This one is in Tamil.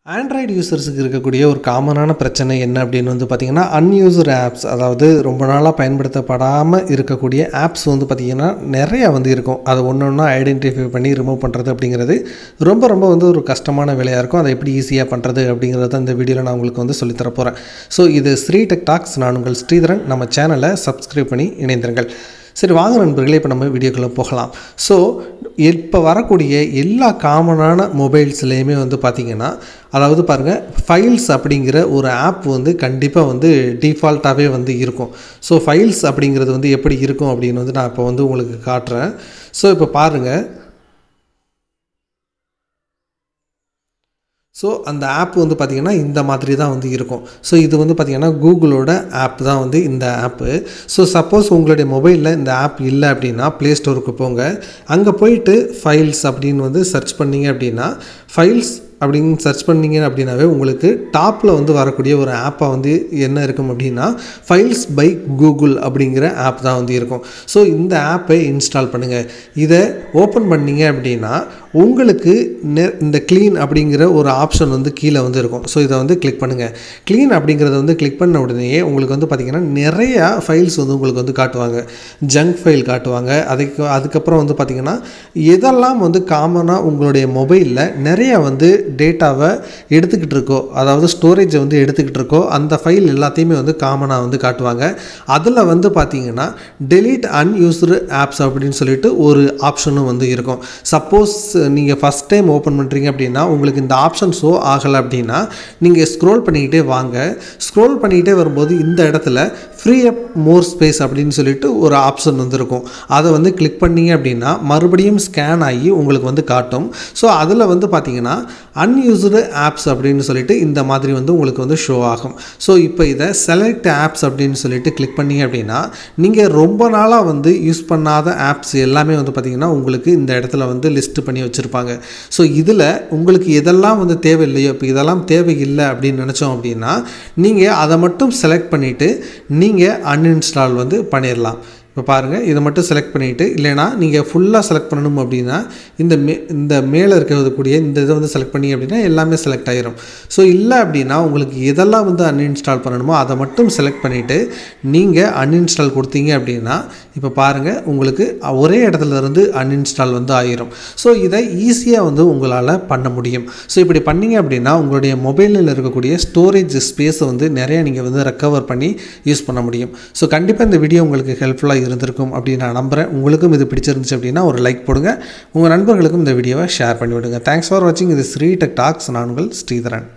ஆண்ட்ராய்டு யூசர்ஸுக்கு இருக்கக்கூடிய ஒரு காமனான பிரச்சனை என்ன அப்படின்னு வந்து பார்த்திங்கன்னா, அன்யூஸ்டு ஆப்ஸ், அதாவது ரொம்ப நாளாக பயன்படுத்தப்படாமல் இருக்கக்கூடிய ஆப்ஸ் வந்து பார்த்திங்கன்னா நிறையா வந்து இருக்கும். அதை ஒன்று ஒன்றா ஐடென்டிஃபை பண்ணி ரிமூவ் பண்ணுறது அப்படிங்கிறது ரொம்ப வந்து ஒரு கஷ்டமான வேலையாக இருக்கும். அதை எப்படி ஈஸியாக பண்ணுறது அப்படிங்கிறத இந்த வீடியோவில் நான் உங்களுக்கு வந்து சொல்லித்தர போகிறேன். ஸோ இது ஸ்ரீ டெக் டாக்ஸ். நான் உங்கள் ஸ்ரீதரன். நம்ம சேனலை சப்ஸ்கிரைப் பண்ணி இணைந்திருங்கள். சரி, வாங்க நண்பர்களே, இப்போ நம்ம வீடியோக்குள்ளே போகலாம். ஸோ இப்போ வரக்கூடிய எல்லா காமனான மொபைல்ஸ்லேயுமே வந்து பார்த்திங்கன்னா, அதாவது பாருங்கள், ஃபைல்ஸ் அப்படிங்கிற ஒரு ஆப் வந்து கண்டிப்பாக வந்து டிஃபால்ட்டாகவே வந்து இருக்கும். ஸோ ஃபைல்ஸ் அப்படிங்கிறது வந்து எப்படி இருக்கும் அப்படின்னு வந்து நான் இப்போ வந்து உங்களுக்கு காட்டுறேன். ஸோ இப்போ பாருங்கள். ஸோ அந்த ஆப் வந்து பார்த்திங்கன்னா இந்த மாதிரி தான் வந்து இருக்கும். ஸோ இது வந்து பார்த்திங்கன்னா கூகுளோட ஆப் தான் வந்து இந்த ஆப்பு. ஸோ சப்போஸ் உங்களுடைய மொபைலில் இந்த ஆப் இல்லை அப்படின்னா ப்ளே ஸ்டோருக்கு போங்க. அங்கே போயிட்டு ஃபைல்ஸ் அப்படின்னு வந்து சர்ச் பண்ணிங்க அப்படின்னா, ஃபைல்ஸ் அப்படின்னு சர்ச் பண்ணிங்க அப்படின்னாவே உங்களுக்கு டாப்பில் வந்து வரக்கூடிய ஒரு ஆப்பாக வந்து என்ன இருக்கும் அப்படின்னா, ஃபைல்ஸ் பை கூகுள் அப்படிங்கிற ஆப் தான் வந்து இருக்கும். ஸோ இந்த ஆப்பை இன்ஸ்டால் பண்ணுங்கள். இதை ஓப்பன் பண்ணிங்க அப்படின்னா உங்களுக்கு இந்த க்ளீன் அப்படிங்கிற ஒரு ஆப்ஷன் வந்து கீழே வந்து இருக்கும். ஸோ இதை வந்து கிளிக் பண்ணுங்கள். க்ளீன் அப்படிங்கிறத வந்து கிளிக் பண்ண உடனே உங்களுக்கு வந்து பார்த்திங்கன்னா நிறையா ஃபைல்ஸ் வந்து உங்களுக்கு வந்து காட்டுவாங்க. ஜங்க் ஃபைல் காட்டுவாங்க. அதுக்கப்புறம் வந்து பார்த்திங்கன்னா எதெல்லாம் வந்து காமனாக உங்களுடைய மொபைலில் நிறையா வந்து டேட்டாவை எடுத்துக்கிட்டு இருக்கோ, அதாவது ஸ்டோரேஜை வந்து எடுத்துக்கிட்டு இருக்கோ, அந்த ஃபைல் எல்லாத்தையுமே வந்து காமனாக வந்து காட்டுவாங்க. அதில் வந்து பார்த்திங்கன்னா டெலீட் அன்யூஸ்டு ஆப்ஸ் அப்படின்னு சொல்லிட்டு ஒரு ஆப்ஷனும் வந்து இருக்கும். சப்போஸ் நீங்கள் ஃபஸ்ட் டைம் ஓப்பன் பண்ணுறீங்க அப்படின்னா உங்களுக்கு இந்த ஆப்ஷன் ஷோ ஆகலை அப்படின்னா நீங்கள் ஸ்க்ரோல் பண்ணிக்கிட்டே வாங்க. ஸ்க்ரோல் பண்ணிக்கிட்டே வரும்போது இந்த இடத்துல ஃப்ரீ அப் மோர் ஸ்பேஸ் அப்படின்னு சொல்லிட்டு ஒரு ஆப்ஷன் வந்து இருக்கும். அதை வந்து கிளிக் பண்ணிங்க அப்படின்னா மறுபடியும் ஸ்கேன் ஆகி உங்களுக்கு வந்து காட்டும். ஸோ அதில் வந்து பார்த்திங்கன்னா அன்யூஸ்டு ஆப்ஸ் அப்படின்னு சொல்லிட்டு இந்த மாதிரி வந்து உங்களுக்கு வந்து ஷோ ஆகும். ஸோ இப்போ இதை செலக்ட் ஆப்ஸ் அப்படின்னு சொல்லிட்டு கிளிக் பண்ணிங்க அப்படின்னா நீங்கள் ரொம்ப நாளாக வந்து யூஸ் பண்ணாத ஆப்ஸ் எல்லாமே வந்து பார்த்திங்கன்னா உங்களுக்கு இந்த இடத்துல வந்து லிஸ்ட் பண்ணி வச்சுருப்பாங்க. ஸோ இதில் உங்களுக்கு எதெல்லாம் வந்து தேவையில்லையோ, இப்போ இதெல்லாம் தேவையில்லை அப்படின்னு நினச்சோம் அப்படின்னா நீங்கள் அதை மட்டும் செலக்ட் பண்ணிவிட்டு நீங்கள் அன்இன்ஸ்டால் வந்து பண்ணிடலாம். இப்போ பாருங்கள், இதை மட்டும் செலக்ட் பண்ணிவிட்டு, இல்லைனா நீங்கள் ஃபுல்லாக செலக்ட் பண்ணணும் அப்படின்னா இந்த மேலே இருக்கக்கூடிய இந்த இதை வந்து செலக்ட் பண்ணி அப்படின்னா எல்லாமே செலக்ட் ஆகிரும். ஸோ இல்லை அப்படின்னா உங்களுக்கு எதெல்லாம் வந்து அன்இன்ஸ்டால் பண்ணணுமோ அதை மட்டும் செலக்ட் பண்ணிவிட்டு நீங்கள் அன்இன்ஸ்டால் கொடுத்தீங்க அப்படின்னா இப்போ பாருங்கள் உங்களுக்கு ஒரே இடத்துல இருந்து அன்இன்ஸ்டால் வந்து ஆகிரும். ஸோ இதை ஈஸியாக வந்து உங்களால் பண்ண முடியும். ஸோ இப்படி பண்ணிங்க அப்படின்னா உங்களுடைய மொபைலில் இருக்கக்கூடிய ஸ்டோரேஜ் ஸ்பேஸை வந்து நிறையா நீங்கள் வந்து ரெக்கவர் பண்ணி யூஸ் பண்ண முடியும். ஸோ கண்டிப்பாக இந்த வீடியோ உங்களுக்கு ஹெல்ப்ஃபுல்லாக இருந்திருக்கும் அப்படின்னு நான் நம்புகிறேன். உங்களுக்கும் இது பிடிச்சிருந்துச்சு அப்படின்னா ஒரு லைக் போடுங்க. உங்கள் நண்பர்களுக்கும் இந்த வீடியோவை ஷேர் பண்ணிவிடுங்க. தேங்க்ஸ் ஃபார் வாட்சிங். இது ஸ்ரீ டெக் டாக்ஸ். நான் உங்கள் ஸ்ரீதரன்.